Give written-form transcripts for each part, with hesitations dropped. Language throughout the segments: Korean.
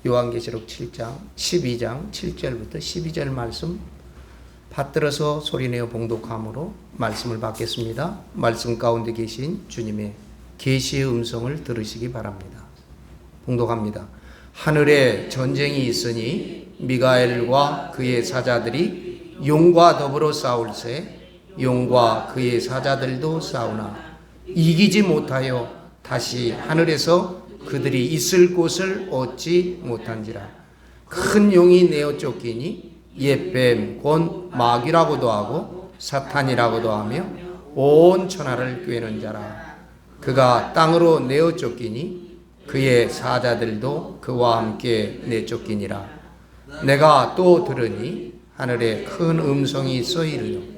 요한계시록 7장 12장 7절부터 12절 말씀 받들어서 소리내어 봉독함으로 말씀을 받겠습니다. 말씀 가운데 계신 주님의 계시의 음성을 들으시기 바랍니다. 봉독합니다. 하늘에 전쟁이 있으니 미가엘과 그의 사자들이 용과 더불어 싸울세 용과 그의 사자들도 싸우나 이기지 못하여 다시 하늘에서 그들이 있을 곳을 얻지 못한지라. 큰 용이 내어 쫓기니 옛뱀 곧 마귀라고도 하고 사탄이라고도 하며 온 천하를 꿰는 자라. 그가 땅으로 내어 쫓기니 그의 사자들도 그와 함께 내쫓기니라. 내가 또 들으니 하늘에 큰 음성이 있어 이르되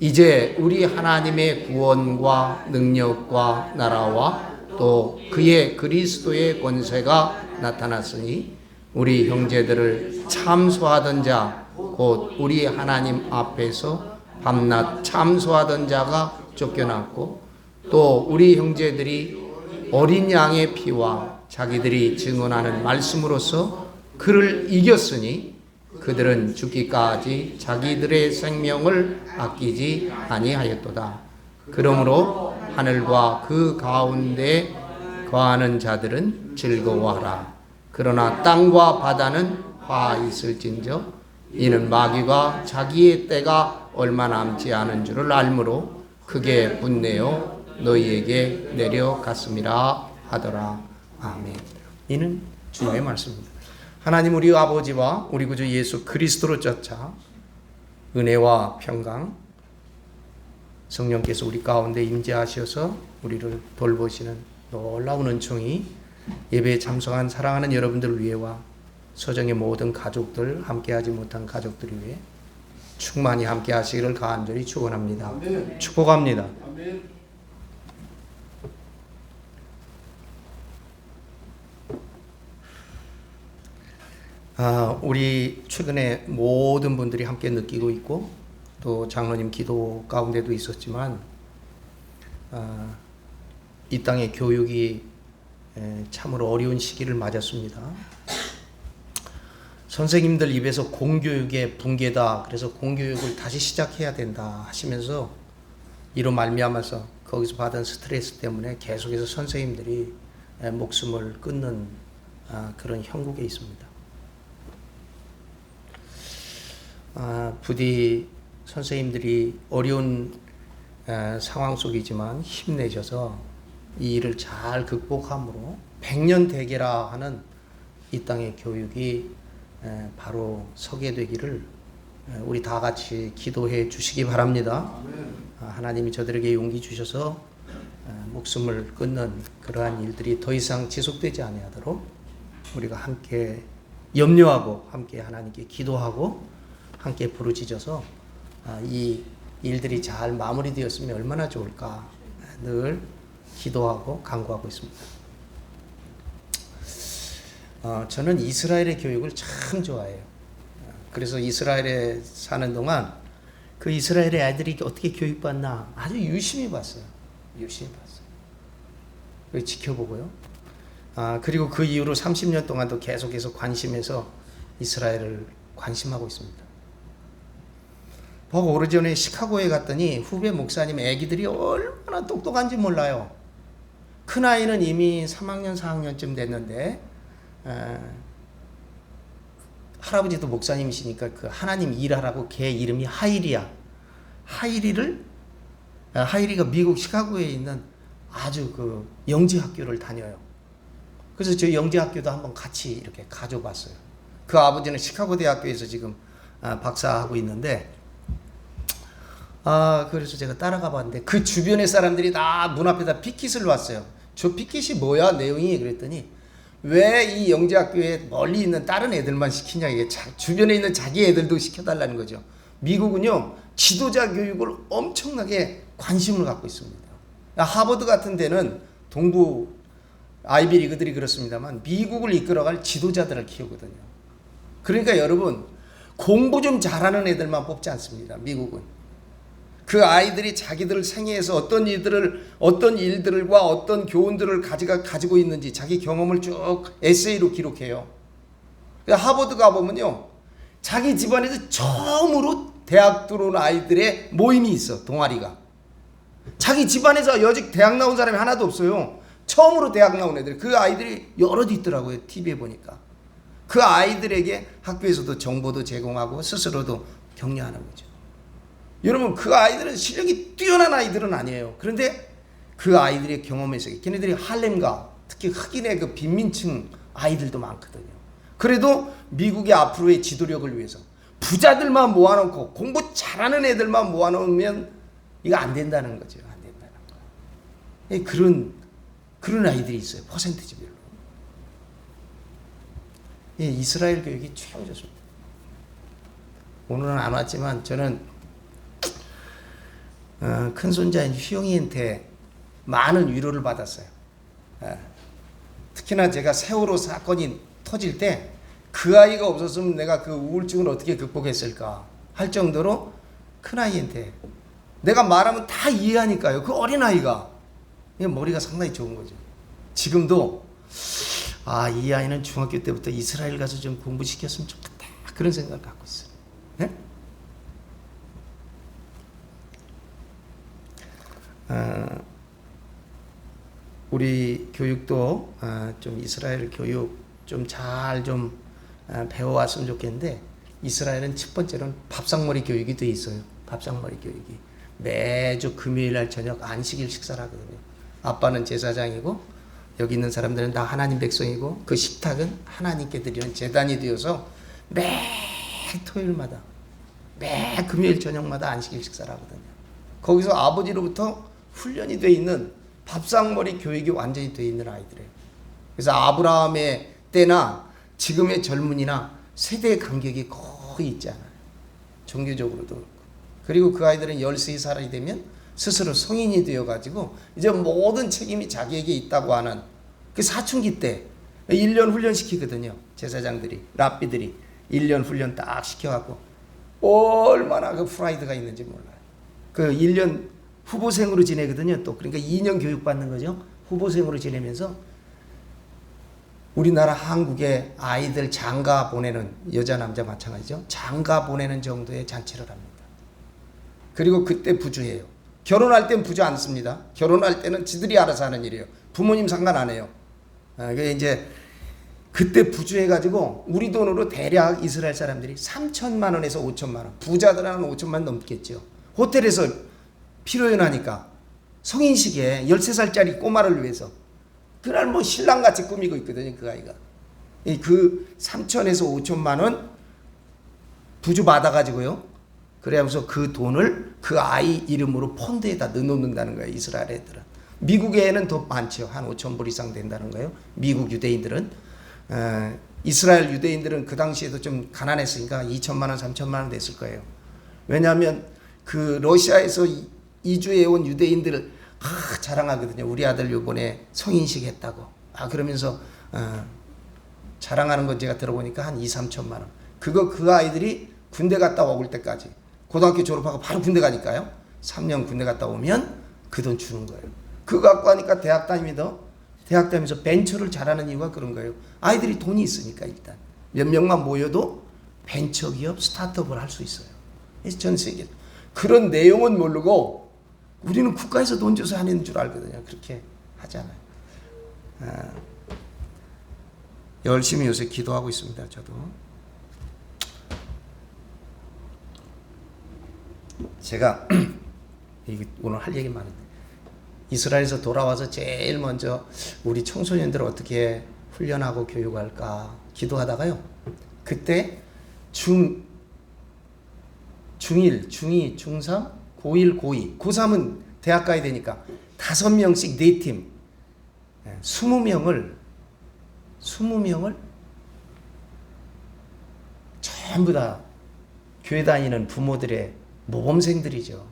이제 우리 하나님의 구원과 능력과 나라와 또 그의 그리스도의 권세가 나타났으니 우리 형제들을 참소하던 자 곧 우리 하나님 앞에서 밤낮 참소하던 자가 쫓겨났고 또 우리 형제들이 어린 양의 피와 자기들이 증언하는 말씀으로써 그를 이겼으니 그들은 죽기까지 자기들의 생명을 아끼지 아니하였도다. 그러므로 하늘과 그 가운데 거하는 자들은 즐거워하라. 그러나 땅과 바다는 화 있을진저 이는 마귀가 자기의 때가 얼마 남지 않은 줄을 알므로 크게 분내어 너희에게 내려갔음이라 하더라. 아멘. 이는 주님의 말씀입니다. 하나님 우리 아버지와 우리 구주 예수 그리스도로 쫓아 은혜와 평강 성령께서 우리 가운데 임재하셔서 우리를 돌보시는 놀라운 은총이 예배에 참석한 사랑하는 여러분들 위해와 서정의 모든 가족들 함께하지 못한 가족들 위해 충만히 함께하시기를 간절히 축원합니다. 아멘. 축복합니다. 아멘. 우리 최근에 모든 분들이 함께 느끼고 있고 또 장로님 기도 가운데도 있었지만 이 땅의 교육이 참으로 어려운 시기를 맞았습니다. 선생님들 입에서 공교육의 붕괴다. 그래서 공교육을 다시 시작해야 된다 하시면서 이로 말미암아서 거기서 받은 스트레스 때문에 계속해서 선생님들이 목숨을 끊는 그런 형국에 있습니다. 부디 선생님들이 어려운 상황 속이지만 힘내셔서 이 일을 잘 극복함으로 100년 대계라 하는 이 땅의 교육이 바로 서게 되기를 우리 다 같이 기도해 주시기 바랍니다. 하나님이 저들에게 용기 주셔서 목숨을 끊는 그러한 일들이 더 이상 지속되지 아니하도록 우리가 함께 염려하고 함께 하나님께 기도하고 함께 부르짖어서 이 일들이 잘 마무리되었으면 얼마나 좋을까 늘 기도하고 간구하고 있습니다. 저는 이스라엘의 교육을 참 좋아해요. 그래서 이스라엘에 사는 동안 그 이스라엘의 아이들이 어떻게 교육받나 아주 유심히 봤어요. 유심히 봤어요. 그걸 지켜보고요. 그리고 그 이후로 30년 동안도 계속해서 관심해서 이스라엘을 관심하고 있습니다. 오래 전에 시카고에 갔더니 후배 목사님 애기들이 얼마나 똑똑한지 몰라요. 큰아이는 이미 3학년 4학년쯤 됐는데 할아버지도 목사님이시니까 그 하나님 일하라고 걔 이름이 하일이야. 하일이가 미국 시카고에 있는 아주 그 영재학교를 다녀요. 그래서 저 영재학교도 한번 같이 이렇게 가져봤어요. 그 아버지는 시카고 대학교에서 지금 박사하고 있는데 그래서 제가 따라가 봤는데 그 주변의 사람들이 다 문 앞에다 피켓을 놨어요. 저 피켓이 뭐야 내용이 그랬더니 왜 이 영재학교에 멀리 있는 다른 애들만 시키냐 이게 주변에 있는 자기 애들도 시켜달라는 거죠. 미국은요 지도자 교육을 엄청나게 관심을 갖고 있습니다. 하버드 같은 데는 동부 아이비리그들이 그렇습니다만 미국을 이끌어갈 지도자들을 키우거든요. 그러니까 여러분 공부 좀 잘하는 애들만 뽑지 않습니다. 미국은. 그 아이들이 자기들 생애에서 어떤 일들과 어떤 교훈들을 가지고 있는지 자기 경험을 쭉 에세이로 기록해요. 하버드 가보면요, 자기 집안에서 처음으로 대학 들어온 아이들의 모임이 있어. 동아리가. 자기 집안에서 여직 대학 나온 사람이 하나도 없어요. 처음으로 대학 나온 애들. 그 아이들이 여럿 있더라고요. TV에 보니까. 그 아이들에게 학교에서도 정보도 제공하고 스스로도 격려하는 거죠. 여러분, 그 아이들은 실력이 뛰어난 아이들은 아니에요. 그런데 그 아이들의 경험에서 걔네들이 할렘가, 특히 흑인의 그 빈민층 아이들도 많거든요. 그래도 미국의 앞으로의 지도력을 위해서 부자들만 모아놓고 공부 잘하는 애들만 모아놓으면 이거 안 된다는 거죠. 안 된다는 거. 그런 아이들이 있어요. 퍼센티지별로. 예, 이스라엘 교육이 최고 좋습니다. 오늘은 안 왔지만 저는 큰 손자인 휘영이한테 많은 위로를 받았어요. 특히나 제가 세월호 사건이 터질 때 그 아이가 없었으면 내가 그 우울증을 어떻게 극복했을까 할 정도로 큰 아이한테 내가 말하면 다 이해하니까요. 그 어린 아이가 머리가 상당히 좋은 거죠. 지금도 이 아이는 중학교 때부터 이스라엘 가서 좀 공부시켰으면 좋겠다 그런 생각을 갖고 있어요. 네? 우리 교육도 좀 이스라엘 교육 좀 잘 좀 배워왔으면 좋겠는데, 이스라엘은 첫 번째로는 밥상머리 교육이 돼 있어요. 밥상머리 교육이 매주 금요일 날 저녁 안식일 식사를 하거든요. 아빠는 제사장이고 여기 있는 사람들은 다 하나님 백성이고 그 식탁은 하나님께 드리는 제단이 되어서 매 토요일마다 매 금요일 저녁마다 안식일 식사를 하거든요. 거기서 아버지로부터 훈련이 돼 있는 밥상머리 교육이 완전히 돼 있는 아이들이에요. 그래서 아브라함의 때나 지금의 젊은이나 세대의 간격이 거의 있지 않아요. 종교적으로도 그렇고. 그리고 그 아이들은 13살이 되면 스스로 성인이 되어가지고 이제 모든 책임이 자기에게 있다고 하는 그 사춘기 때 1년 훈련시키거든요. 제사장들이, 랍비들이 1년 훈련 딱 시켜갖고 얼마나 그 프라이드가 있는지 몰라요. 그 1년 후보생으로 지내거든요. 또 그러니까 2년 교육받는 거죠. 후보생으로 지내면서 우리나라 한국에 아이들 장가 보내는 여자 남자 마찬가지죠. 장가 보내는 정도의 잔치를 합니다. 그리고 그때 부주해요. 결혼할 땐 부주 안 씁니다. 결혼할 때는 지들이 알아서 하는 일이에요. 부모님 상관 안 해요. 그게 이제 그때 부주해가지고 우리 돈으로 대략 이스라엘 사람들이 3천만 원에서 5천만 원. 부자들은 5천만 원 넘겠죠. 호텔에서 필요연하니까 성인식에 13살짜리 꼬마를 위해서 그날 뭐 신랑같이 꾸미고 있거든요. 그 아이가. 그 3천에서 5천만 원 부주 받아가지고요. 그래서 그 돈을 그 아이 이름으로 펀드에다 넣어놓는다는 거예요. 이스라엘 애들은. 미국에는 더 많죠. 한 5천 불 이상 된다는 거예요. 미국 유대인들은. 이스라엘 유대인들은 그 당시에도 좀 가난했으니까 2천만 원, 3천만 원 됐을 거예요. 왜냐하면 그 러시아에서 이주해온 유대인들을 자랑하거든요. 우리 아들 요번에 성인식 했다고. 그러면서 자랑하는 건 제가 들어보니까 한 2, 3천만 원. 그 아이들이 군대 갔다 올 때까지, 고등학교 졸업하고 바로 군대 가니까요. 3년 군대 갔다 오면 그 돈 주는 거예요. 그거 갖고 하니까 대학 다니면서 벤처를 잘하는 이유가 그런 거예요. 아이들이 돈이 있으니까 일단. 몇 명만 모여도 벤처기업 스타트업을 할 수 있어요. 전 세계. 그런 내용은 모르고 우리는 국가에서 돈 줘서 하는 줄 알거든요. 그렇게 하잖아요. 열심히 요새 기도하고 있습니다. 저도. 제가 오늘 할 얘기 많은데 이스라엘에서 돌아와서 제일 먼저 우리 청소년들을 어떻게 훈련하고 교육할까 기도하다가요. 그때 중1, 중2, 중3, 고1, 고2, 고3은 대학 가야 되니까 5명씩 4팀 20명을 전부 다 교회 다니는 부모들의 모범생들이죠.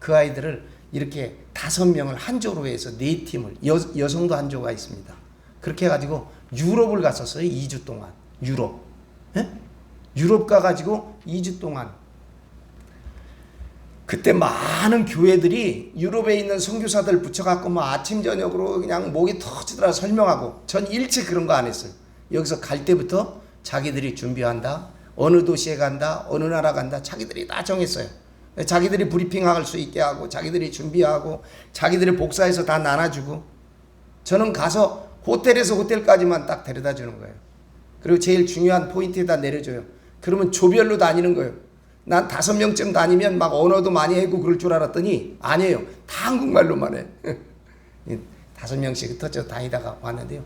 그 아이들을 이렇게 5명을 한 조로 해서 4팀을 여성도 한 조가 있습니다. 그렇게 해가지고 유럽을 갔었어요. 2주 동안. 유럽 가가지고 2주 동안. 그때 많은 교회들이 유럽에 있는 선교사들 붙여갖고 뭐 아침 저녁으로 그냥 목이 터지더라 설명하고, 전 일체 그런 거 안 했어요. 여기서 갈 때부터 자기들이 준비한다. 어느 도시에 간다. 어느 나라 간다. 자기들이 다 정했어요. 자기들이 브리핑할 수 있게 하고 자기들이 준비하고 자기들이 복사해서 다 나눠주고 저는 가서 호텔에서 호텔까지만 딱 데려다 주는 거예요. 그리고 제일 중요한 포인트에다 내려줘요. 그러면 조별로 다니는 거예요. 난 5명쯤 다니면 막 언어도 많이 하고 그럴 줄 알았더니 아니에요. 다 한국말로만 해. 5명씩 흩어져 다니다가 왔는데요.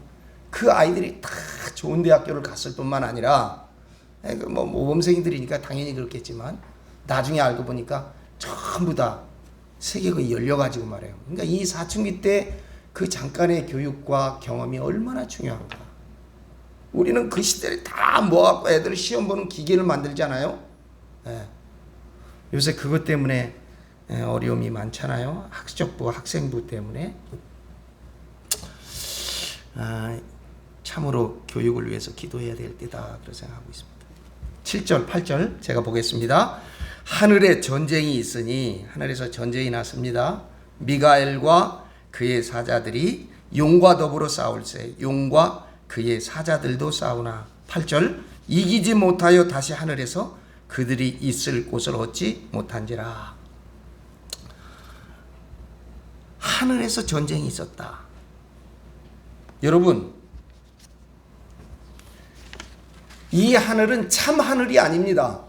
그 아이들이 다 좋은 대학교를 갔을 뿐만 아니라 뭐 모범생들이니까 당연히 그렇겠지만 나중에 알고 보니까 전부 다 세계가 열려가지고 말해요. 그러니까 이 사춘기 때 그 잠깐의 교육과 경험이 얼마나 중요한가. 우리는 그 시대를 다 모아갖고 애들 시험 보는 기계를 만들잖아요. 요새 그것 때문에 어려움이 많잖아요. 학적부, 학생부 때문에. 참으로 교육을 위해서 기도해야 될 때다 그렇게 생각하고 있습니다. 7절, 8절 제가 보겠습니다. 하늘에 전쟁이 있으니 하늘에서 전쟁이 났습니다. 미가엘과 그의 사자들이 용과 더불어 싸울세 용과 그의 사자들도 싸우나. 8절 이기지 못하여 다시 하늘에서 그들이 있을 곳을 얻지 못한지라. 하늘에서 전쟁이 있었다. 여러분, 이 하늘은 참 하늘이 아닙니다.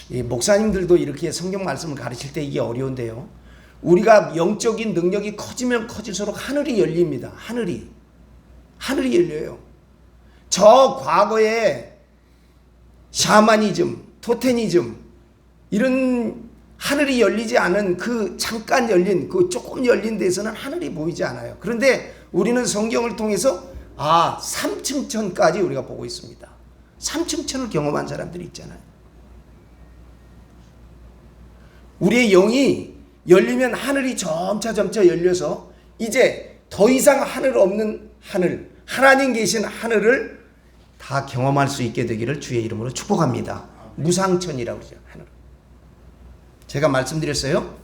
이 목사님들도 이렇게 성경 말씀을 가르칠 때 이게 어려운데요. 우리가 영적인 능력이 커지면 커질수록 하늘이 열립니다. 하늘이 열려요. 저 과거에 샤머니즘, 토테니즘 이런 하늘이 열리지 않은 그 잠깐 열린 그 조금 열린 데서는 하늘이 보이지 않아요. 그런데 우리는 성경을 통해서 3층 천까지 우리가 보고 있습니다. 3층 천을 경험한 사람들이 있잖아요. 우리의 영이 열리면 하늘이 점차 열려서 이제 더 이상 하늘 없는 하늘, 하나님 계신 하늘을 다 경험할 수 있게 되기를 주의 이름으로 축복합니다. 무상천이라고 그러죠. 하늘. 제가 말씀드렸어요.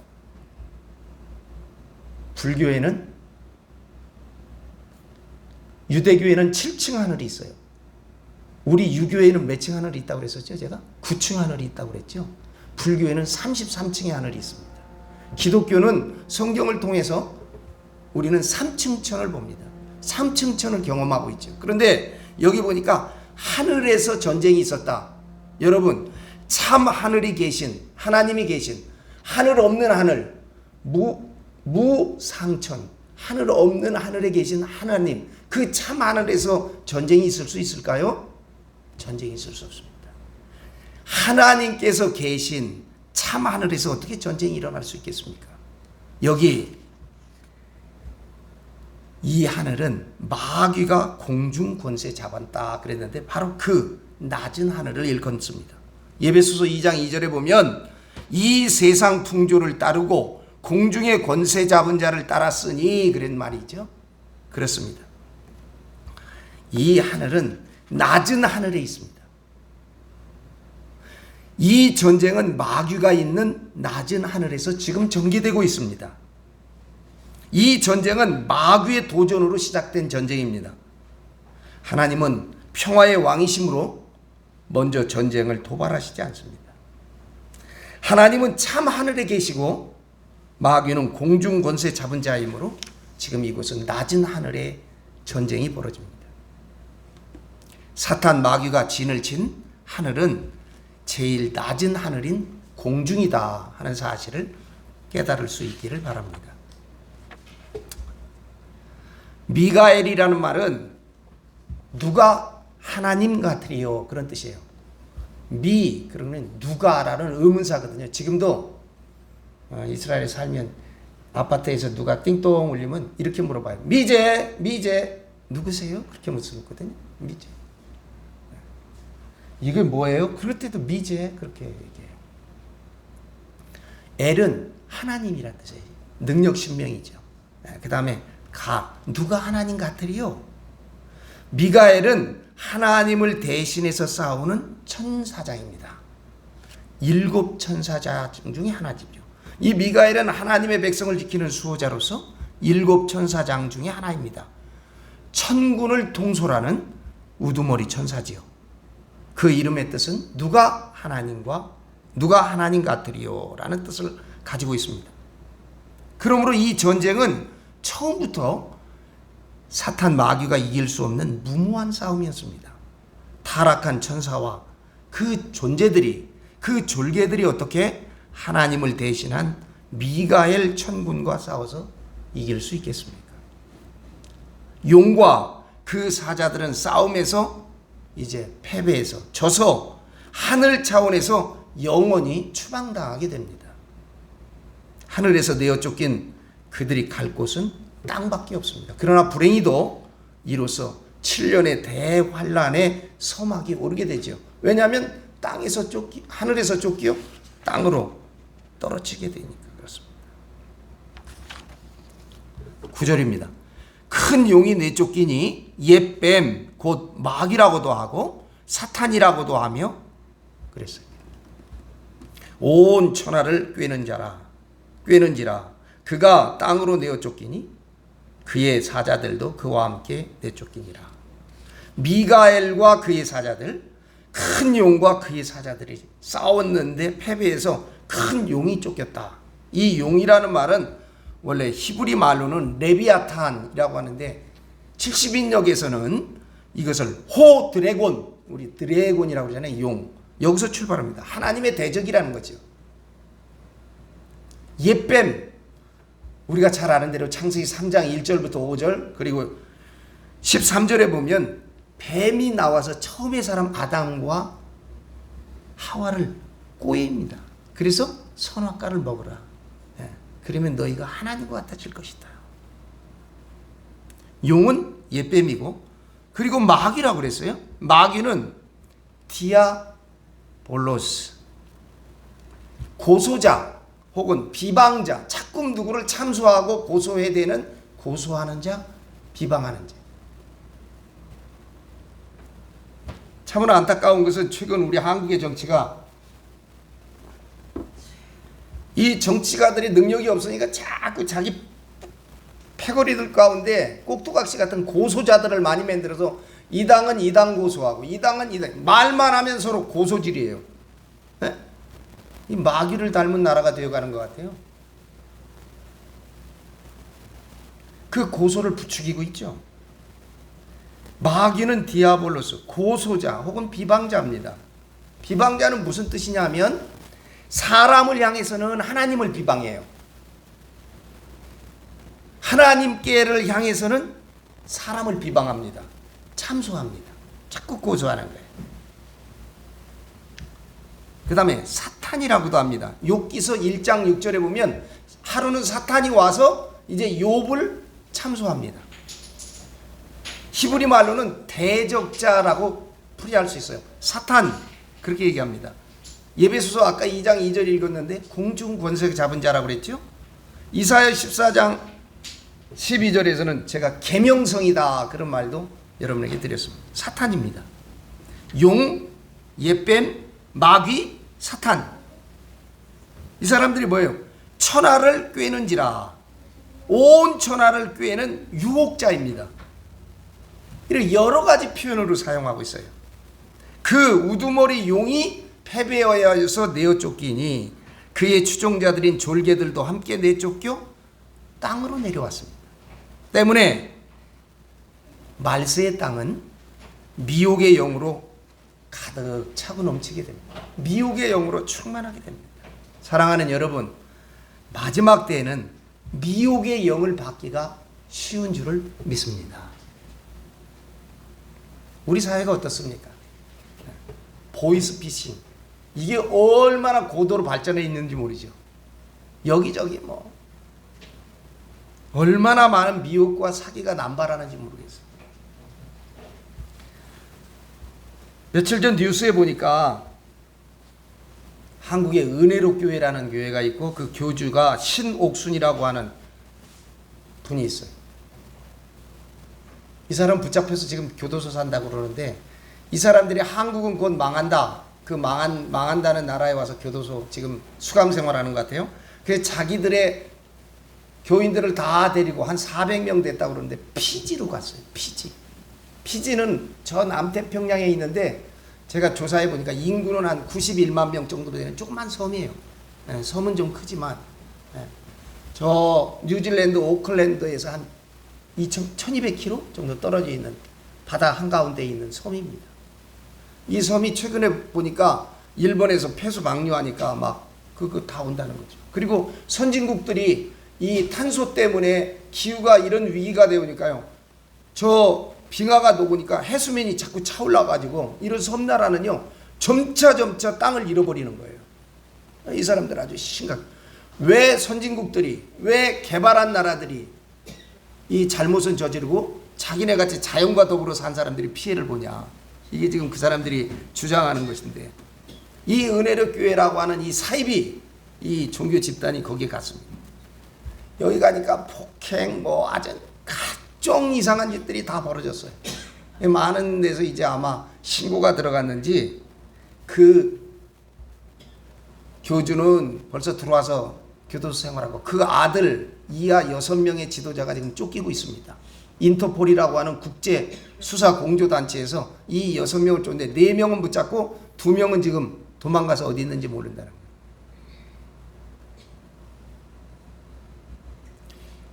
불교에는 유대교에는 7층 하늘이 있어요. 우리 유교에는 몇 층 하늘이 있다고 그랬었죠? 제가 9층 하늘이 있다고 그랬죠. 불교에는 33층의 하늘이 있습니다. 기독교는 성경을 통해서 우리는 3층 천을 봅니다. 3층 천을 경험하고 있죠. 그런데 여기 보니까 하늘에서 전쟁이 있었다. 여러분, 참 하늘이 계신 하나님이 계신 하늘 없는 하늘, 무상천, 하늘 없는 하늘에 계신 하나님, 그 참 하늘에서 전쟁이 있을 수 있을까요? 전쟁이 있을 수 없습니다. 하나님께서 계신 참 하늘에서 어떻게 전쟁이 일어날 수 있겠습니까? 여기 이 하늘은 마귀가 공중 권세 잡았다 그랬는데 바로 그 낮은 하늘을 일컫습니다. 에베소서 2장 2절에 보면 이 세상 풍조를 따르고 공중의 권세 잡은 자를 따랐으니 그런 말이죠. 그렇습니다. 이 하늘은 낮은 하늘에 있습니다. 이 전쟁은 마귀가 있는 낮은 하늘에서 지금 전개되고 있습니다. 이 전쟁은 마귀의 도전으로 시작된 전쟁입니다. 하나님은 평화의 왕이심으로 먼저 전쟁을 도발하시지 않습니다. 하나님은 참 하늘에 계시고 마귀는 공중 권세 잡은 자이므로 지금 이곳은 낮은 하늘에 전쟁이 벌어집니다. 사탄 마귀가 진을 친 하늘은 제일 낮은 하늘인 공중이다 하는 사실을 깨달을 수 있기를 바랍니다. 미가엘이라는 말은 누가 하나님 같으리요 그런 뜻이에요. 그러면 누가라는 의문사거든요. 지금도 이스라엘에 살면 아파트에서 누가 띵동 울리면 이렇게 물어봐요. 미제 누구세요? 그렇게 묻거든요. 미제. 이게 뭐예요? 그럴 때도 미제 그렇게 얘기해요. 엘은 하나님이라는 뜻이에요. 능력 신명이죠. 그 다음에 누가 하나님 같으리요? 미가엘은 하나님을 대신해서 싸우는 천사장입니다. 7 천사자 중에 하나죠. 이 미가엘은 하나님의 백성을 지키는 수호자로서 7 천사장 중에 하나입니다. 천군을 통솔하는 우두머리 천사지요. 그 이름의 뜻은 누가 하나님 같으리요 라는 뜻을 가지고 있습니다. 그러므로 이 전쟁은 처음부터 사탄 마귀가 이길 수 없는 무모한 싸움이었습니다. 타락한 천사와 그 존재들이, 그 졸개들이 어떻게 하나님을 대신한 미가엘 천군과 싸워서 이길 수 있겠습니까? 용과 그 사자들은 싸움에서 이제 패배해서 져서 하늘 차원에서 영원히 추방당하게 됩니다. 하늘에서 내어 쫓긴 그들이 갈 곳은 땅밖에 없습니다. 그러나 불행히도 이로써 7년의 대환란의 서막이 오르게 되죠. 왜냐하면 하늘에서 쫓기요 땅으로 떨어지게 되니까 그렇습니다. 9절입니다. 큰 용이 내쫓기니 옛뱀 곧 마귀라고도 하고 사탄이라고도 하며 그랬어요. 온 천하를 꿰는지라 그가 땅으로 내어 쫓기니 그의 사자들도 그와 함께 내쫓기니라. 미가엘과 그의 사자들, 큰 용과 그의 사자들이 싸웠는데 패배해서 큰 용이 쫓겼다. 이 용이라는 말은 원래 히브리 말로는 레비아탄이라고 하는데 70인역에서는 이것을 호 드래곤, 우리 드래곤이라고 그러잖아요. 용. 여기서 출발합니다. 하나님의 대적이라는 거죠. 옛뱀, 우리가 잘 아는 대로 창세기 3장 1절부터 5절 그리고 13절에 보면 뱀이 나와서 처음에 사람 아담과 하와를 꼬입니다. 그래서 선악과를 먹으라. 그러면 너희가 하나님과 같아질 것이다. 용은 옛뱀이고 그리고 마귀라고 그랬어요. 마귀는 디아볼로스, 고소자 혹은 비방자, 자꾸 누구를 참소하고 고소해대는 고소하는 자, 비방하는 자. 참으로 안타까운 것은 최근 우리 한국의 정치가 이 정치가들이 능력이 없으니까 자꾸 자기 패거리들 가운데 꼭두각시 같은 고소자들을 많이 만들어서 이 당은 이 당 고소하고 이 당은 이 당, 말만 하면 서로 고소질이에요. 네? 이 마귀를 닮은 나라가 되어가는 것 같아요. 그 고소를 부추기고 있죠. 마귀는 디아볼로스, 고소자 혹은 비방자입니다. 비방자는 무슨 뜻이냐면 사람을 향해서는 하나님을 비방해요. 하나님께를 향해서는 사람을 비방합니다. 참소합니다. 자꾸 고소하는 거예요. 그 다음에 사탄이라고도 합니다. 욥기서 1장 6절에 보면 하루는 사탄이 와서 이제 욥을 참소합니다. 히브리 말로는 대적자라고 풀이할 수 있어요. 사탄 그렇게 얘기합니다. 예배소서 아까 2장 2절 읽었는데 공중 권세 잡은 자라고 그랬죠. 이사야 14장 12절에서는 제가 계명성이다 그런 말도 여러분에게 드렸습니다. 사탄입니다. 용, 옛뱀, 마귀, 사탄. 이 사람들이 뭐예요? 천하를 꿰는지라. 온 천하를 꿰는 유혹자입니다. 이런 여러 가지 표현으로 사용하고 있어요. 그 우두머리 용이 패배하여서 내어 쫓기니 그의 추종자들인 졸개들도 함께 내쫓겨 땅으로 내려왔습니다. 때문에 말세의 땅은 미혹의 영으로 가득 차고 넘치게 됩니다. 미혹의 영으로 충만하게 됩니다. 사랑하는 여러분, 마지막 때에는 미혹의 영을 받기가 쉬운 줄을 믿습니다. 우리 사회가 어떻습니까? 보이스피싱, 이게 얼마나 고도로 발전해 있는지 모르죠. 여기저기 얼마나 많은 미혹과 사기가 남발하는지 모르겠어요. 며칠 전 뉴스에 보니까 한국의 은혜로 교회라는 교회가 있고 그 교주가 신옥순이라고 하는 분이 있어요. 이 사람 붙잡혀서 지금 교도소 산다고 그러는데 이 사람들이 한국은 곧 망한다. 그 망한다는 나라에 와서 교도소 지금 수감 생활하는 것 같아요. 그래서 자기들의 교인들을 다 데리고 한 400명 됐다고 그러는데 피지로 갔어요. 피지는 저 남태평양에 있는데 제가 조사해 보니까 인구는 한 91만 명 정도 되는 조그만 섬이에요. 예, 섬은 좀 크지만 예, 저 뉴질랜드 오클랜드에서 한 1200km 정도 떨어져 있는 바다 한가운데에 있는 섬입니다. 이 섬이 최근에 보니까 일본에서 폐수 방류하니까 막 그거 다 온다는 거죠. 그리고 선진국들이 이 탄소 때문에 기후가 이런 위기가 되니까요. 저 빙하가 녹으니까 해수면이 자꾸 차올라가지고 이런 섬나라는요. 점차 땅을 잃어버리는 거예요. 이 사람들 아주 심각. 왜 선진국들이, 왜 개발한 나라들이 이 잘못은 저지르고 자기네 같이 자연과 더불어 산 사람들이 피해를 보냐. 이게 지금 그 사람들이 주장하는 것인데, 이 은혜력 교회라고 하는 이 사이비, 이 종교 집단이 거기에 갔습니다. 여기 가니까 폭행, 아주 각종 이상한 짓들이 다 벌어졌어요. 많은 데서 이제 아마 신고가 들어갔는지 그 교주는 벌써 들어와서 교도소 생활하고 그 아들 이하 6명의 지도자가 지금 쫓기고 있습니다. 인터폴이라고 하는 국제 수사 공조 단체에서 이 6명을 쫓는데 4명은 붙잡고 2명은 지금 도망가서 어디 있는지 모른다는 거예요.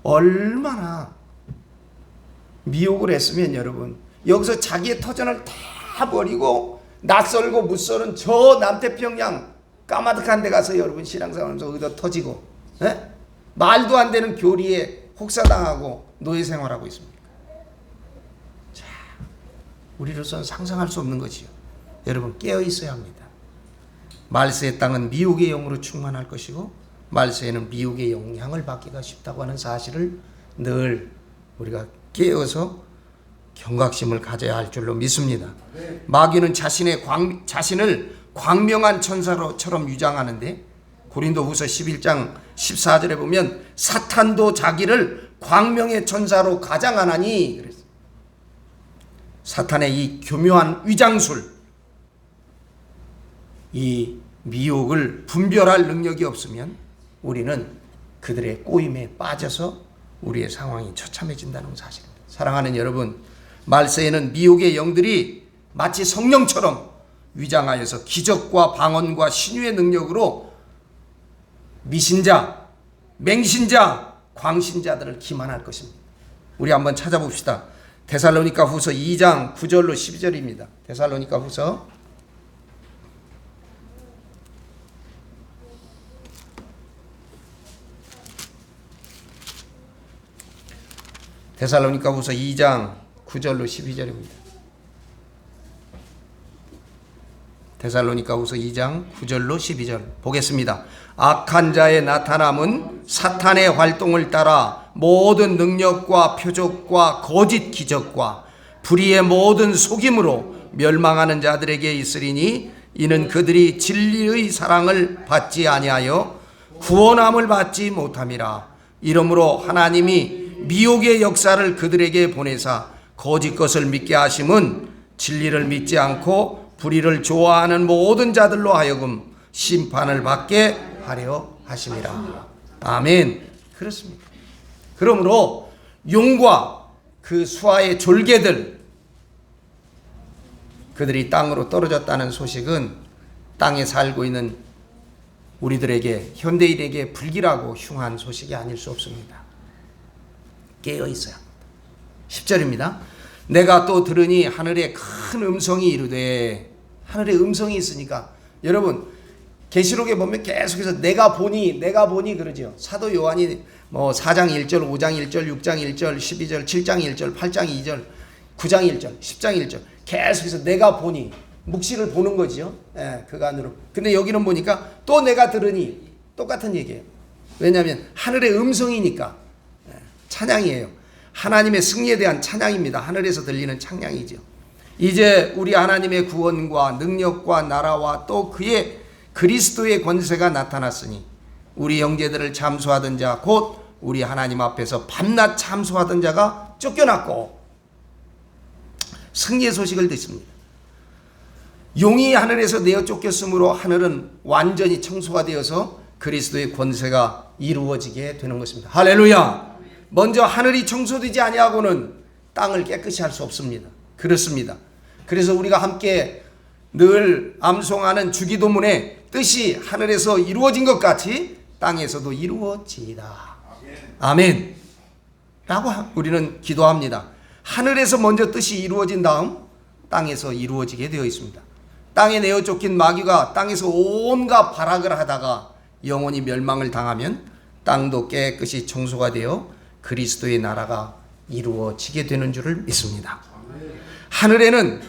얼마나 미혹을 했으면 여러분, 여기서 자기의 터전을 다 버리고 낯설고 무서운 저 남태평양 까마득한 데 가서 여러분 신앙생활하면서 의도 터지고, 에? 말도 안 되는 교리에 혹사당하고 노예 생활하고 있습니다. 자, 우리로서는 상상할 수 없는 것이요. 여러분 깨어 있어야 합니다. 말세의 땅은 미혹의 영으로 충만할 것이고 말세에는 미혹의 영향을 받기가 쉽다고 하는 사실을 늘 우리가 깨어서 경각심을 가져야 할 줄로 믿습니다. 마귀는 자신을 광명한 천사로처럼 유장하는데 고린도후서 11장 14절에 보면 사탄도 자기를 광명의 천사로 가장하나니 그랬어요. 사탄의 이 교묘한 위장술, 이 미혹을 분별할 능력이 없으면 우리는 그들의 꼬임에 빠져서 우리의 상황이 처참해진다는 사실입니다. 사랑하는 여러분, 말세에는 미혹의 영들이 마치 성령처럼 위장하여서 기적과 방언과 신유의 능력으로 미신자, 맹신자, 광신자들을 기만할 것입니다. 우리 한번 찾아봅시다. 데살로니가 후서 2장 9절로 12절입니다. 데살로니가 후서 2장 9절로 12절입니다. 데살로니가후서 2장 9절로 12절 보겠습니다. 악한 자의 나타남은 사탄의 활동을 따라 모든 능력과 표적과 거짓 기적과 불의의 모든 속임으로 멸망하는 자들에게 있으리니 이는 그들이 진리의 사랑을 받지 아니하여 구원함을 받지 못함이라. 이러므로 하나님이 미혹의 역사를 그들에게 보내사 거짓 것을 믿게 하심은 진리를 믿지 않고 불의를 좋아하는 모든 자들로 하여금 심판을 받게 하려 하심이라. 아멘. 그렇습니다. 그러므로 용과 그 수하의 졸개들, 그들이 땅으로 떨어졌다는 소식은 땅에 살고 있는 우리들에게, 현대인에게 불길하고 흉한 소식이 아닐 수 없습니다. 깨어 있어야 합니다. 10절입니다. 내가 또 들으니 하늘에 큰 음성이 이르되, 하늘에 음성이 있으니까 여러분 계시록에 보면 계속해서 내가 보니 그러죠. 사도 요한이 4장 1절, 5장 1절, 6장 1절, 12절, 7장 1절, 8장 2절, 9장 1절, 10장 1절 계속해서 내가 보니, 묵시를 보는 거죠. 예, 그간으로. 근데 여기는 보니까 또 내가 들으니 똑같은 얘기예요. 왜냐하면 하늘의 음성이니까. 찬양이에요. 하나님의 승리에 대한 찬양입니다. 하늘에서 들리는 찬양이죠. 이제 우리 하나님의 구원과 능력과 나라와 또 그의 그리스도의 권세가 나타났으니 우리 형제들을 참소하던 자 곧 우리 하나님 앞에서 밤낮 참소하던 자가 쫓겨났고 승리의 소식을 듣습니다. 용이 하늘에서 내어 쫓겼으므로 하늘은 완전히 청소가 되어서 그리스도의 권세가 이루어지게 되는 것입니다. 할렐루야. 먼저 하늘이 청소되지 아니하고는 땅을 깨끗이 할 수 없습니다. 그렇습니다. 그래서 우리가 함께 늘 암송하는 주기도문의 뜻이 하늘에서 이루어진 것 같이 땅에서도 이루어지이다. 아멘. 라고 우리는 기도합니다. 하늘에서 먼저 뜻이 이루어진 다음 땅에서 이루어지게 되어 있습니다. 땅에 내어 쫓긴 마귀가 땅에서 온갖 발악을 하다가 영원히 멸망을 당하면 땅도 깨끗이 청소가 되어 그리스도의 나라가 이루어지게 되는 줄을 믿습니다. 하늘에는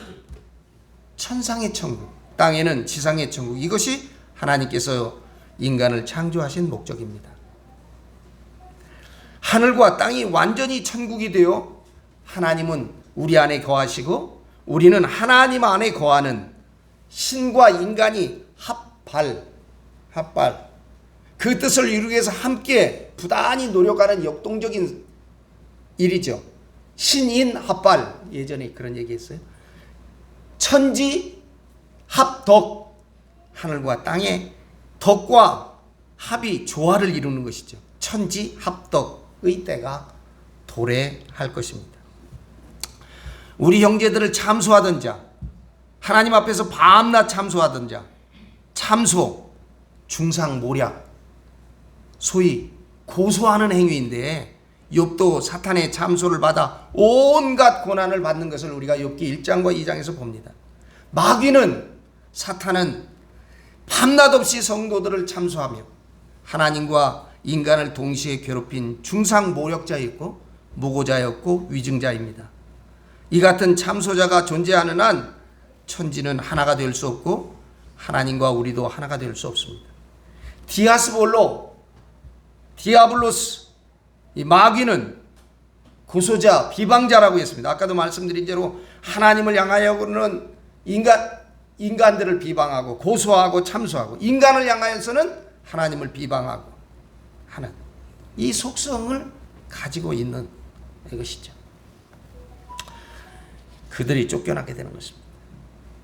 천상의 천국, 땅에는 지상의 천국, 이것이 하나님께서 인간을 창조하신 목적입니다. 하늘과 땅이 완전히 천국이 되어 하나님은 우리 안에 거하시고 우리는 하나님 안에 거하는 신과 인간이 합발 그 뜻을 이루기 위해서 함께 부단히 노력하는 역동적인 일이죠. 신인 합발, 예전에 그런 얘기했어요. 천지 합덕, 하늘과 땅의 덕과 합이 조화를 이루는 것이죠. 천지 합덕의 때가 도래할 것입니다. 우리 형제들을 참소하던 자, 하나님 앞에서 밤낮 참소하던 자, 참소, 중상모략, 소위 고소하는 행위인데 욥도 사탄의 참소를 받아 온갖 고난을 받는 것을 우리가 욥기 1장과 2장에서 봅니다. 마귀는, 사탄은 밤낮 없이 성도들을 참소하며 하나님과 인간을 동시에 괴롭힌 중상모략자였고 무고자였고 위증자입니다. 이 같은 참소자가 존재하는 한 천지는 하나가 될 수 없고 하나님과 우리도 하나가 될 수 없습니다. 디아블로스, 이 마귀는 고소자, 비방자라고 했습니다. 아까도 말씀드린 대로 하나님을 향하여는 인간들을 비방하고 고소하고 참소하고, 인간을 향하여서는 하나님을 비방하고 하는 이 속성을 가지고 있는 것이죠. 그들이 쫓겨나게 되는 것입니다.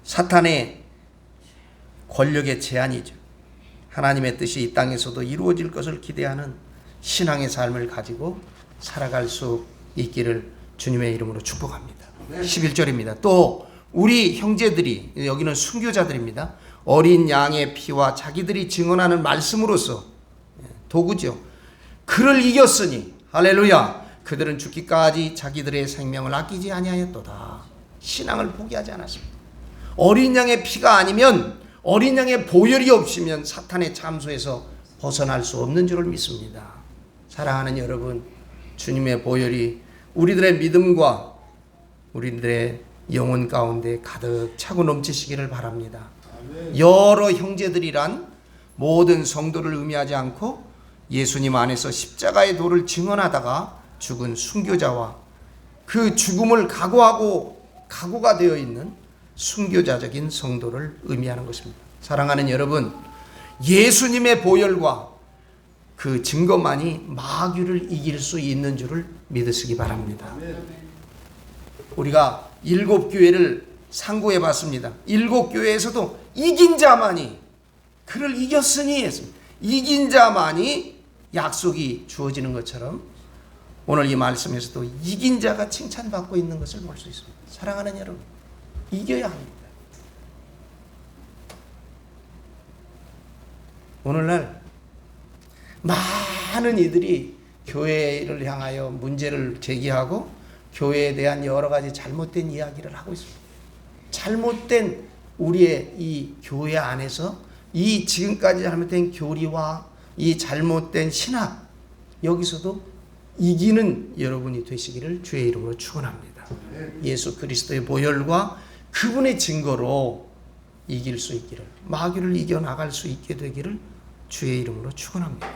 사탄의 권력의 제한이죠. 하나님의 뜻이 이 땅에서도 이루어질 것을 기대하는 신앙의 삶을 가지고 살아갈 수 있기를 주님의 이름으로 축복합니다. 11절입니다. 또 우리 형제들이, 여기는 순교자들입니다. 어린 양의 피와 자기들이 증언하는 말씀으로써, 도구죠, 그를 이겼으니, 할렐루야, 그들은 죽기까지 자기들의 생명을 아끼지 아니하였도다. 신앙을 포기하지 않았습니다. 어린 양의 피가 아니면, 어린 양의 보혈이 없으면 사탄의 참소에서 벗어날 수 없는 줄을 믿습니다. 사랑하는 여러분, 주님의 보혈이 우리들의 믿음과 우리들의 영혼 가운데 가득 차고 넘치시기를 바랍니다. 여러 형제들이란 모든 성도를 의미하지 않고 예수님 안에서 십자가의 도를 증언하다가 죽은 순교자와 그 죽음을 각오가 되어 있는 순교자적인 성도를 의미하는 것입니다. 사랑하는 여러분, 예수님의 보혈과 그 증거만이 마귀를 이길 수 있는 줄을 믿으시기 바랍니다. 우리가 7교회를 상고해 봤습니다. 7교회에서도 이긴 자만이, 그를 이겼으니 했습니다. 이긴 자만이 약속이 주어지는 것처럼 오늘 이 말씀에서도 이긴 자가 칭찬받고 있는 것을 볼 수 있습니다. 사랑하는 여러분, 이겨야 합니다. 오늘날 많은 이들이 교회를 향하여 문제를 제기하고 교회에 대한 여러 가지 잘못된 이야기를 하고 있습니다. 잘못된 우리의 이 교회 안에서 이 지금까지 잘못된 교리와 이 잘못된 신학, 여기서도 이기는 여러분이 되시기를 주의 이름으로 축원합니다. 예수 그리스도의 보혈과 그분의 증거로 이길 수 있기를, 마귀를 이겨나갈 수 있게 되기를 주의 이름으로 축원합니다.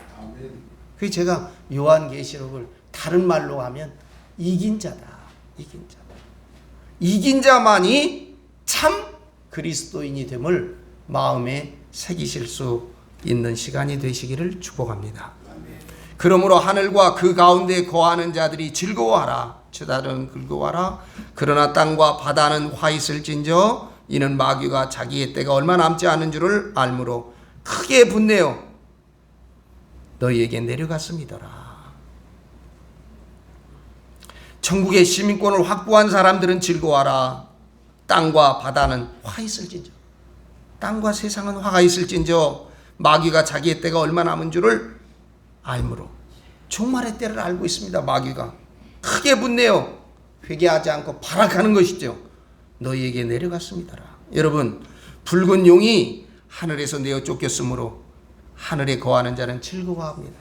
그래서 제가 요한계시록을 다른 말로 하면 이긴 자다. 이긴 자다. 이긴 자만이 참 그리스도인이 됨을 마음에 새기실 수 있는 시간이 되시기를 축복합니다. 그러므로 하늘과 그 가운데 거하는 자들이 즐거워하라. 저다른 긁어와라. 그러나 땅과 바다는 화 있을진저 이는 마귀가 자기의 때가 얼마 남지 않은 줄을 알므로 크게 분내어 너희에게 내려갔음이더라. 천국의 시민권을 확보한 사람들은 즐거워하라. 땅과 바다는 화 있을진저. 땅과 세상은 화가 있을진저 마귀가 자기의 때가 얼마 남은 줄을 알므로. 종말의 때를 알고 있습니다. 마귀가 크게 분내어 회개하지 않고 발악하는 것이죠. 너희에게 내려갔습니다라. 여러분, 붉은 용이 하늘에서 내어 쫓겼으므로 하늘에 거하는 자는 즐거워합니다.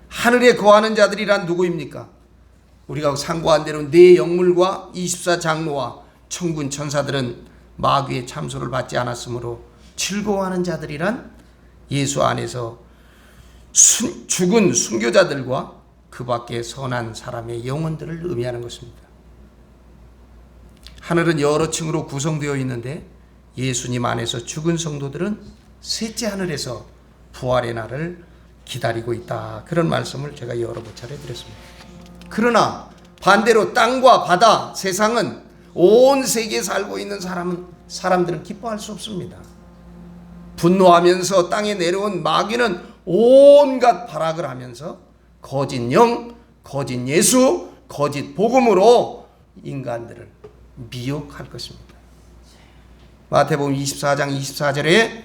하늘에 거하는 자들이란 누구입니까? 우리가 상고한 대로 네 영물과 24장로와 천군 천사들은 마귀의 참소를 받지 않았으므로 즐거워하는 자들이란 예수 안에서 죽은 순교자들과 그 밖에 선한 사람의 영혼들을 의미하는 것입니다. 하늘은 여러 층으로 구성되어 있는데 예수님 안에서 죽은 성도들은 셋째 하늘에서 부활의 날을 기다리고 있다. 그런 말씀을 제가 여러 차례 드렸습니다. 그러나 반대로 땅과 바다, 세상은 온 세계에 살고 있는 사람들은 기뻐할 수 없습니다. 분노하면서 땅에 내려온 마귀는 온갖 발악을 하면서 거짓 영, 거짓 예수, 거짓 복음으로 인간들을 미혹할 것입니다. 마태복음 24장 24절에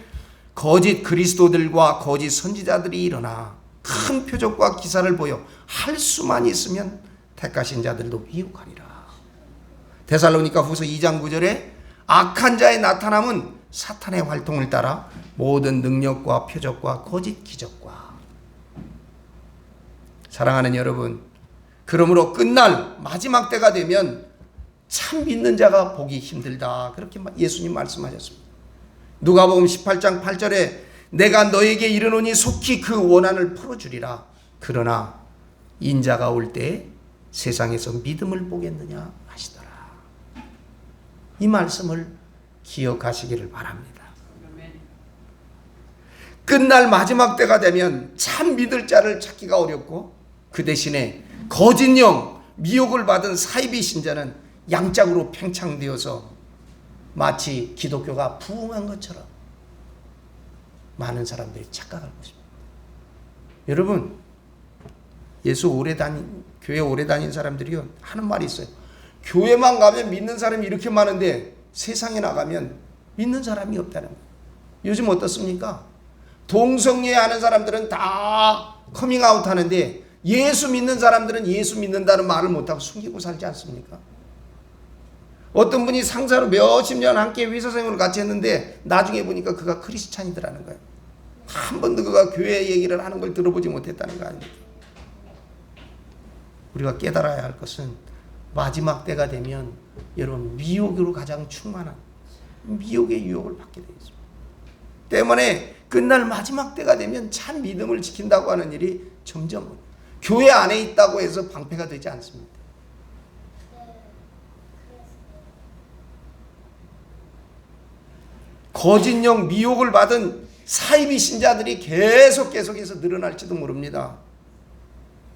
거짓 그리스도들과 거짓 선지자들이 일어나 큰 표적과 기사를 보여 할 수만 있으면 택하신 자들도 미혹하리라. 데살로니가 후서 2장 9절에 악한 자의 나타남은 사탄의 활동을 따라 모든 능력과 표적과 거짓 기적과. 사랑하는 여러분, 그러므로 끝날 마지막 때가 되면 참 믿는 자가 보기 힘들다. 그렇게 예수님 말씀하셨습니다. 누가복음 18장 8절에 내가 너에게 이르노니 속히 그 원한을 풀어주리라. 그러나 인자가 올 때 세상에서 믿음을 보겠느냐 하시더라. 이 말씀을 기억하시기를 바랍니다. 끝날 마지막 때가 되면 참 믿을 자를 찾기가 어렵고 그 대신에 거짓 영, 미혹을 받은 사이비 신자는 양짝으로 팽창되어서 마치 기독교가 부흥한 것처럼 많은 사람들이 착각할 것입니다. 여러분, 교회 오래 다닌 사람들이 하는 말이 있어요. 교회만 가면 믿는 사람이 이렇게 많은데 세상에 나가면 믿는 사람이 없다는 거예요. 요즘 어떻습니까? 동성애 하는 사람들은 다 커밍아웃 하는데 예수 믿는 사람들은 예수 믿는다는 말을 못하고 숨기고 살지 않습니까? 어떤 분이 상사로 몇십 년 함께 회사생활을 같이 했는데 나중에 보니까 그가 크리스찬이더라는 거예요. 한 번도 그가 교회 얘기를 하는 걸 들어보지 못했다는 거 아닙니까? 우리가 깨달아야 할 것은 마지막 때가 되면 여러분 미혹으로 가장 충만한 미혹의 유혹을 받게 되어 있습니다. 때문에 끝날 마지막 때가 되면 참 믿음을 지킨다고 하는 일이 점점 교회 안에 있다고 해서 방패가 되지 않습니다. 거짓령 미혹을 받은 사이비 신자들이 계속해서 늘어날지도 모릅니다.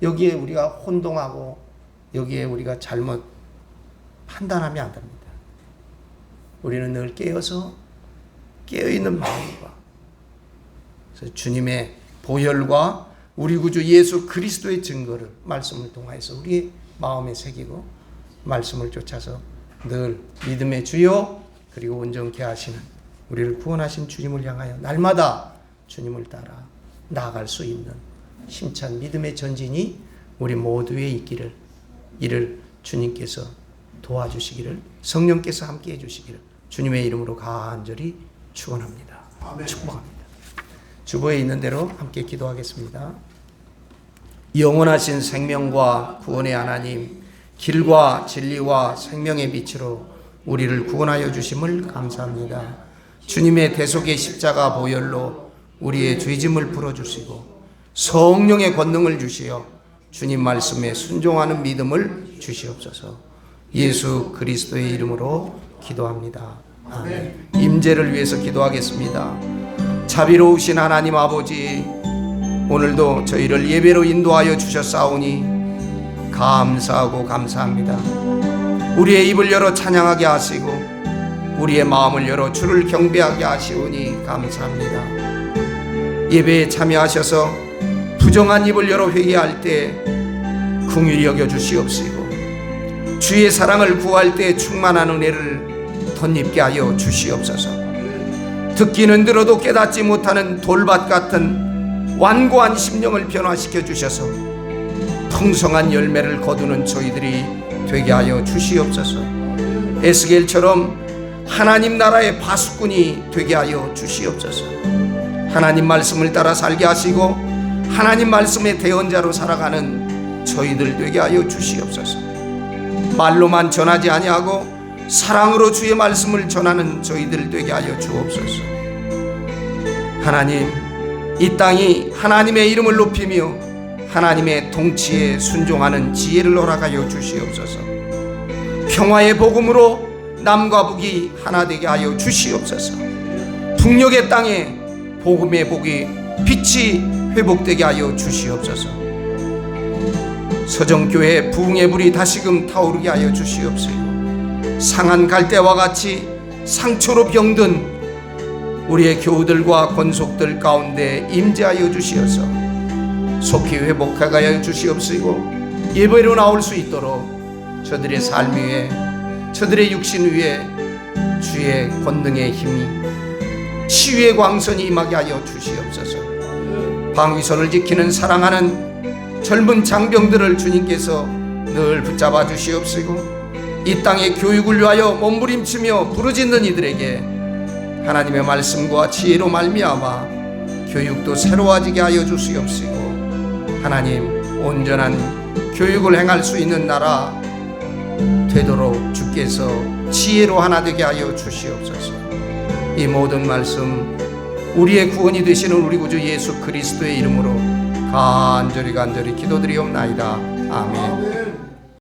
여기에 우리가 혼동하고 여기에 우리가 잘못 판단하면 안 됩니다. 우리는 늘 깨어있는 마음과 그래서 주님의 보혈과 우리 구주 예수 그리스도의 증거를 말씀을 통해서 우리의 마음에 새기고 말씀을 쫓아서 늘 믿음의 주요 그리고 온전케 하시는 우리를 구원하신 주님을 향하여 날마다 주님을 따라 나아갈 수 있는 힘찬 믿음의 전진이 우리 모두에 있기를 이를 주님께서 도와주시기를 성령께서 함께해 주시기를 주님의 이름으로 간절히 축원합니다. 아멘. 축복합니다. 주보에 있는 대로 함께 기도하겠습니다. 영원하신 생명과 구원의 하나님, 길과 진리와 생명의 빛으로 우리를 구원하여 주심을 감사합니다. 주님의 대속의 십자가 보혈로 우리의 죄짐을 풀어주시고 성령의 권능을 주시어 주님 말씀에 순종하는 믿음을 주시옵소서. 예수 그리스도의 이름으로 기도합니다. 아멘. 임재를 위해서 기도하겠습니다. 자비로우신 하나님 아버지, 오늘도 저희를 예배로 인도하여 주셨사오니 감사하고 감사합니다. 우리의 입을 열어 찬양하게 하시고 우리의 마음을 열어 주를 경배하게 하시오니 감사합니다. 예배에 참여하셔서 부정한 입을 열어 회개할 때 긍휼히 여겨 주시옵시고 주의 사랑을 구할 때 충만한 은혜를 덧입게 하여 주시옵소서. 듣기는 들어도 깨닫지 못하는 돌밭 같은 완고한 심령을 변화시켜 주셔서 풍성한 열매를 거두는 저희들이 되게 하여 주시옵소서. 에스겔처럼 하나님 나라의 파수꾼이 되게 하여 주시옵소서. 하나님 말씀을 따라 살게 하시고 하나님 말씀의 대언자로 살아가는 저희들 되게 하여 주시옵소서. 말로만 전하지 아니하고 사랑으로 주의 말씀을 전하는 저희들 되게 하여 주옵소서. 하나님, 이 땅이 하나님의 이름을 높이며 하나님의 통치에 순종하는 지혜를 허락하여 주시옵소서. 평화의 복음으로 남과 북이 하나 되게 하여 주시옵소서. 북녘의 땅에 복음의 복이 빛이 회복되게 하여 주시옵소서. 서정교회 부흥의 불이 다시금 타오르게 하여 주시옵소서. 상한 갈대와 같이 상처로 병든 우리의 교우들과 권속들 가운데 임재하여 주시어서 속히 회복하게 하여 주시옵시고 예배로 나올 수 있도록 저들의 삶 위에 저들의 육신 위에 주의 권능의 힘이 치유의 광선이 임하게 하여 주시옵소서. 방위선을 지키는 사랑하는 젊은 장병들을 주님께서 늘 붙잡아 주시옵시고 이 땅의 교육을 위하여 몸부림치며 부르짖는 이들에게 하나님의 말씀과 지혜로 말미암아 교육도 새로워지게 하여 주시옵시고 하나님 온전한 교육을 행할 수 있는 나라 되도록 주께서 지혜로 하나 되게 하여 주시옵소서. 이 모든 말씀 우리의 구원이 되시는 우리 구주 예수 그리스도의 이름으로 간절히 기도드리옵나이다. 아멘.